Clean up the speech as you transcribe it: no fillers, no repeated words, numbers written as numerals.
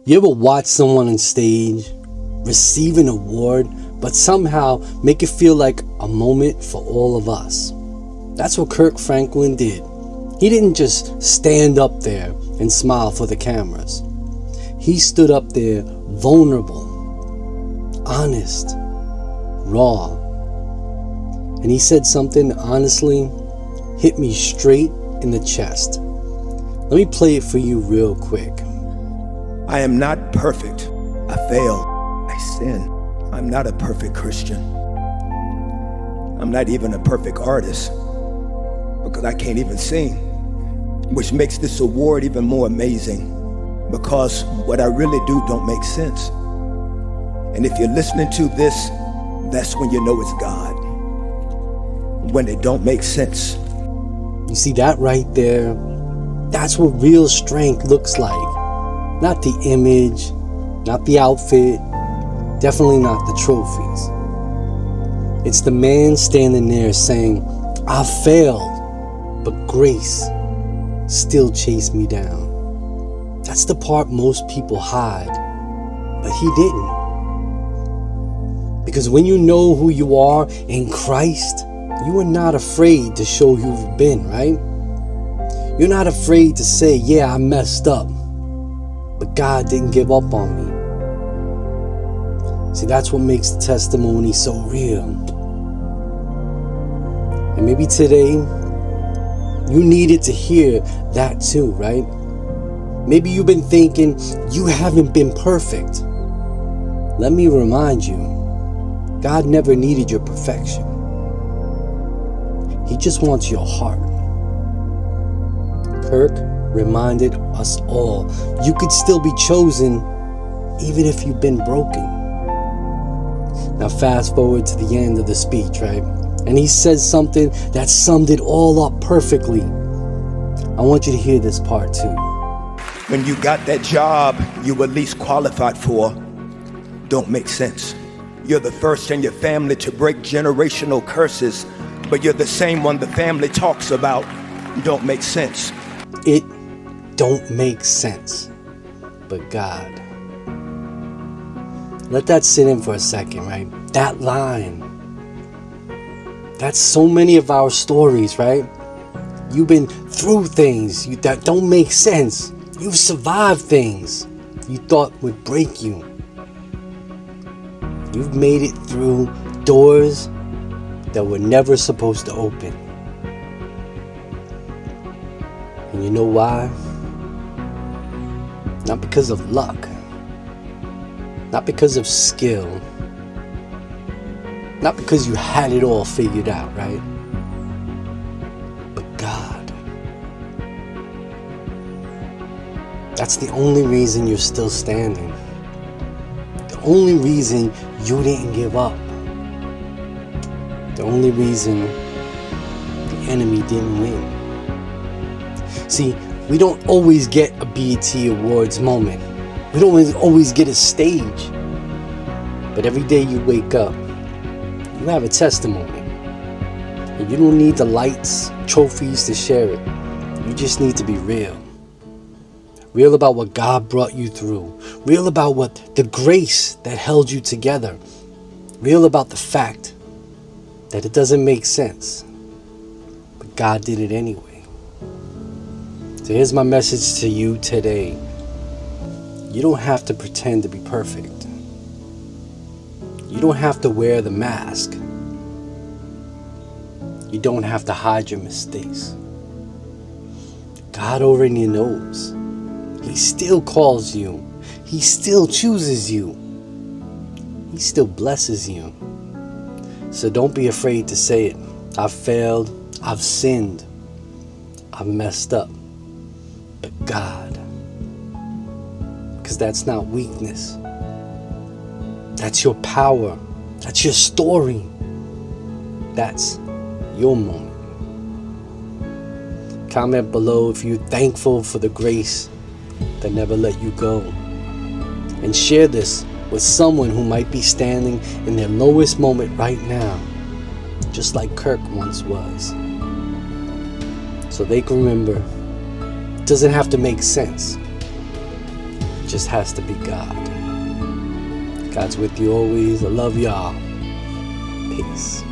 You ever watch someone on stage receive an award, but somehow make it feel like a moment for all of us? That's what Kirk Franklin did. He didn't just stand up there and smile for the cameras. He stood up there vulnerable, honest, raw. And he said something honestly hit me straight in the chest. Let me play it for you real quick. I am not perfect. I fail. I sin. I'm not a perfect Christian. I'm not even a perfect artist because I can't even sing, which makes this award even more amazing because what I really do don't make sense. And if you're listening to this, that's when you know it's God. When it don't make sense. You see that right there? That's what real strength looks like. Not the image, not the outfit, definitely not the trophies. It's the man standing there saying, I failed, but grace still chased me down. That's the part most people hide, but he didn't. Because when you know who you are in Christ, you are not afraid to show who you've been, right? You're not afraid to say, yeah, I messed up, but God didn't give up on me. See, that's what makes the testimony so real. And maybe today, you needed to hear that too, right? Maybe you've been thinking, you haven't been perfect. Let me remind you, God never needed your perfection. He just wants your heart. Kirk reminded us all, you could still be chosen even if you've been broken. Now fast forward to the end of the speech, right? And he says something that summed it all up perfectly. I want you to hear this part too. When you got that job you were least qualified for, don't make sense. You're the first in your family to break generational curses, but you're the same one the family talks about. Don't make sense. It don't make sense, but God. Let that sit in for a second, right? That line. That's so many of our stories, right? You've been through things that don't make sense. You've survived things you thought would break you. You've made it through doors that were never supposed to open. And you know why? Not because of luck. Not because of skill. Not because you had it all figured out, right? But God. That's the only reason you're still standing. The only reason you didn't give up. The only reason the enemy didn't win. See, we don't always get a BET Awards moment. We don't always get a stage. But every day you wake up, you have a testimony. And you don't need the lights, trophies to share it. You just need to be real. Real about what God brought you through. Real about what the grace that held you together. Real about the fact that it doesn't make sense. But God did it anyway. So here's my message to you today. You don't have to pretend to be perfect. You don't have to wear the mask. You don't have to hide your mistakes. God already knows. He still calls you. He still chooses you. He still blesses you. So don't be afraid to say it. I've failed. I've sinned. I've messed up. But God. Because that's not weakness. That's your power. That's your story. That's your moment. Comment below if you're thankful for the grace that never let you go. And share this with someone who might be standing in their lowest moment right now, just like Kirk once was. So they can remember, it doesn't have to make sense. just has to be God. God's with you always. I love y'all. Peace.